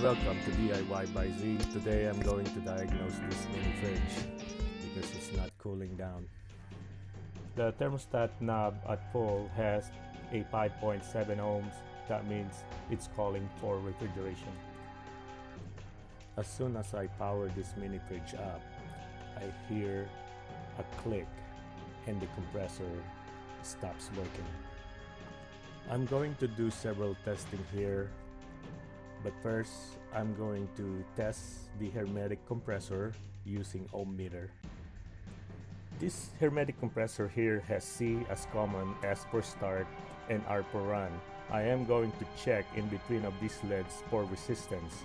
Welcome to DIY by Z. Today I'm going to diagnose this mini fridge because it's not cooling down. The thermostat knob at full has a 5.7 ohms. That means it's calling for refrigeration. As soon as I power this mini fridge up, I hear a click and the compressor stops working. I'm going to do several testing here, but first I'm going to test the hermetic compressor using ohm meter. This hermetic compressor here has C as common, S for start, and R for run. I am going to check in between of these LEDs for resistance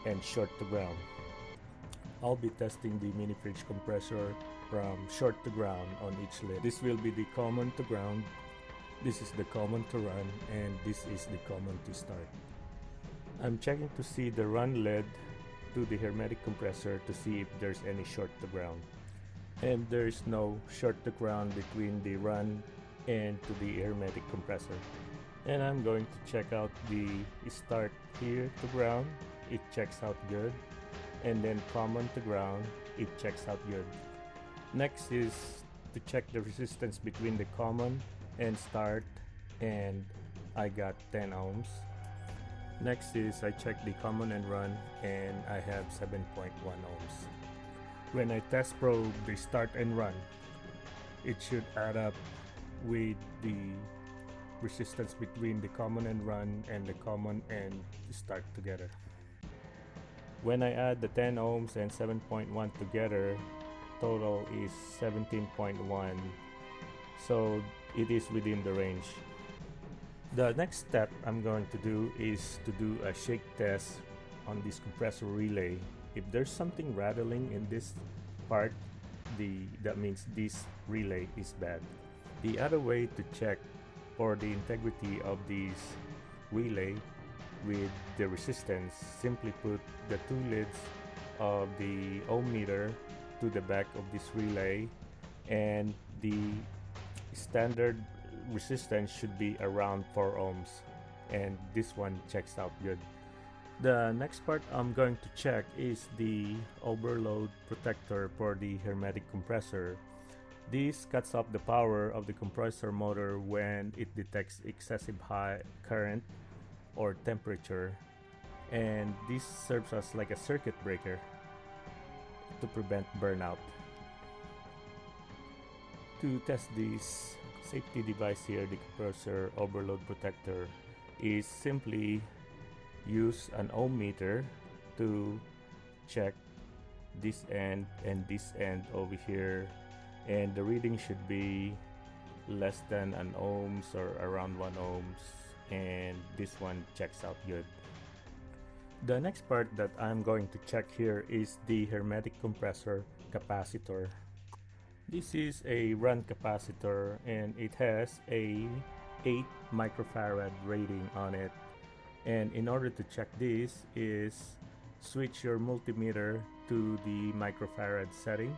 and short to ground. I'll be testing the mini fridge compressor from short to ground on each LED. This will be the common to ground, this is the common to run, and this is the common to start. I'm checking to see the run LED to the hermetic compressor to see if there's any short to ground. And there's no short to ground between the run and to the hermetic compressor. And I'm going to check out the start here to ground. It checks out good. And then common to ground, it checks out good. Next is to check the resistance between the common and start, and I got 10 ohms. Next is I check the common and run, and I have 7.1 ohms. When I test probe the start and run, it should add up with the resistance between the common and run and the common and start together. When I add the 10 ohms and 7.1 together, total is 17.1, so it is within the range. The next step I'm going to do is to do a shake test on this compressor relay. If there's something rattling in this part, that means this relay is bad. The other way to check for the integrity of this relay with the resistance, simply put the two leads of the ohm meter to the back of this relay, and the standard resistance should be around 4 ohms, and this one checks out good. The next part I'm going to check is the overload protector for the hermetic compressor. This cuts off the power of the compressor motor when it detects excessive high current or temperature, and this serves as like a circuit breaker to prevent burnout. To test this safety device here, the compressor overload protector, is simply use an ohm meter to check this end and this end over here, and the reading should be less than an ohms or around 1 ohms, and this one checks out good. The next part that I'm going to check here is the hermetic compressor capacitor. This is a run capacitor, and it has a 8 microfarad rating on it. And in order to check this is switch your multimeter to the microfarad setting.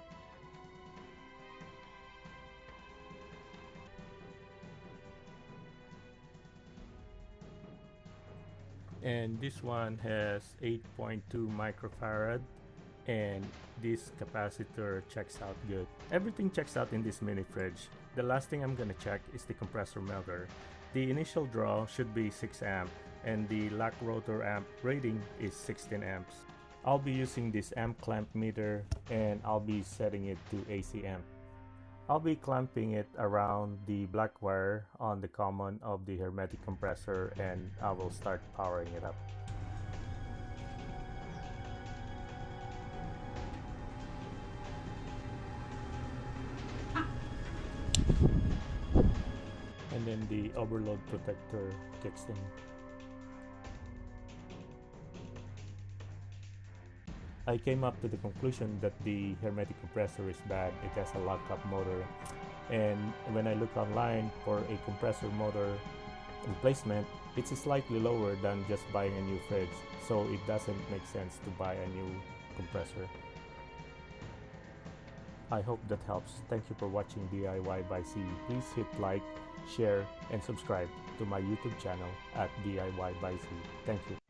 And this one has 8.2 microfarad, and this capacitor checks out good. Everything checks out in this mini fridge. The last thing I'm gonna check is the compressor motor. The initial draw should be 6 amp, and the lock rotor amp rating is 16 amps. I'll be using this amp clamp meter, and I'll be setting it to AC amp. I'll be clamping it around the black wire on the common of the hermetic compressor, and I will start powering it up. And then the overload protector kicks in. I came up to the conclusion that the hermetic compressor is bad. It has a lockup motor, and when I look online for a compressor motor replacement, it's slightly lower than just buying a new fridge, so it doesn't make sense to buy a new compressor. I hope that helps. Thank you for watching DIY by C. Please hit like, share, and subscribe to my YouTube channel at DIY by Z. Thank you.